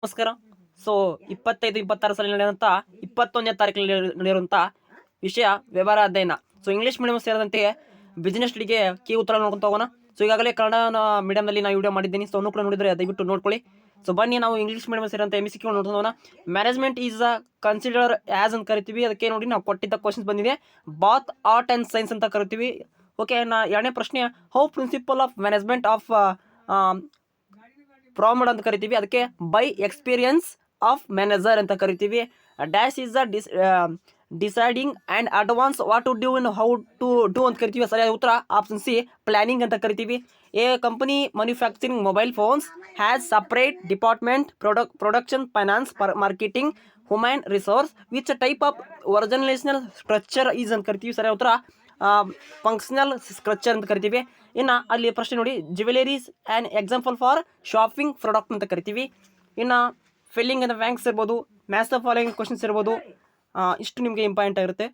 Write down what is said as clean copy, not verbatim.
ನಮಸ್ಕಾರ. ಸೊ 25-26 ಸಾಲಿನಲ್ಲಿ ನಡೆಯುವಂಥ 21ನೇ ತಾರೀಕಿನಲ್ಲಿ ನಡೆಯುವಂಥ ವಿಷಯ ವ್ಯವಹಾರ ಅಧ್ಯಯನ. ಸೊ ಇಂಗ್ಲೀಷ್ ಮೀಡಿಯಂ ಸೇರಿದಂತೆ ಬಿಸ್ನೆಸ್ ಸ್ಟಡಿಗೆ ಕೀ ಉತ್ತರ ನೋಡ್ಕೊಂತ ಹೋಗೋಣ. ಸೊ ಈಗಾಗಲೇ ಕನ್ನಡ ಮೀಡಿಯಂನಲ್ಲಿ ನಾನು ವಿಡಿಯೋ ಮಾಡಿದ್ದೀನಿ. ಸೊ ಅವನು ಕೂಡ ನೋಡಿದರೆ ದಯವಿಟ್ಟು ನೋಡ್ಕೊಳ್ಳಿ. ಸೊ ಬನ್ನಿ ನಾವು ಇಂಗ್ಲೀಷ್ ಮೀಡಿಯಂ ಸೇರಿದಂತೆ MCQ ನೋಡ್ಕೊಂಡು ಹೋಗೋಣ. ಮ್ಯಾನೇಜ್ಮೆಂಟ್ ಈಸ್ ಕನ್ಸಿಡರ್ ಆ್ಯಸ್ ಅಂತ ಕರಿತೀವಿ. ಅದಕ್ಕೆ ನೋಡಿ ನಾವು ಕೊಟ್ಟಿದ್ದ ಕ್ವಶನ್ಸ್ ಬಂದಿದೆ. ಬಾತ್ ಆರ್ಟ್ ಆ್ಯಂಡ್ ಸೈನ್ಸ್ ಅಂತ ಕರಿತೀವಿ. ಓಕೆ, ಎರಡನೇ ಪ್ರಶ್ನೆ, how principle of management of ಪ್ರಾಮಡ್ ಅಂತ ಕರಿತೀವಿ. ಅದಕ್ಕೆ ಬೈ ಎಕ್ಸ್ಪೀರಿಯನ್ಸ್ ಆಫ್ ಮ್ಯಾನೇಜರ್ ಅಂತ ಕರಿತೀವಿ. Dash is the deciding and advance what to do in how to do ಅಂತ ಕರಿತೀವಿ. ಸರಿಯಾದ ಉತ್ತರ ಆಪ್ಷನ್ ಸಿ, ಪ್ಲಾನಿಂಗ್ ಅಂತ ಕರಿತೀವಿ. A company manufacturing mobile phones has separate department production, finance, marketing, human resource. Which type of organisational structure is ಅಂತ ಕರಿತೀವಿ. ಸರಿಯಾದ ಉತ್ತರ ಫಂಕ್ಷನಲ್ ಸ್ಟ್ರಕ್ಚರ್ ಅಂತ ಕರಿತೀವಿ. ಇನ್ನು ಅಲ್ಲಿ ಪ್ರಶ್ನೆ ನೋಡಿ, jewelleries an example for shopping product ಅಂತ ಕರಿತೀವಿ. ಇನ್ನು ಫಿಲ್ಲಿಂಗ್ ಇನ್ ದ ಬ್ಯಾಂಕ್ಸ್ ಇರ್ಬೋದು, ಮ್ಯಾಥ್ಸ್ ದ ಫಾಲೋಯಿಂಗ್ ಕ್ವಶನ್ಸ್ ಇರ್ಬೋದು. ಇಷ್ಟು ನಿಮಗೆ ಇಂಪಾರ್ಟೆಂಟ್ ಆಗಿರುತ್ತೆ.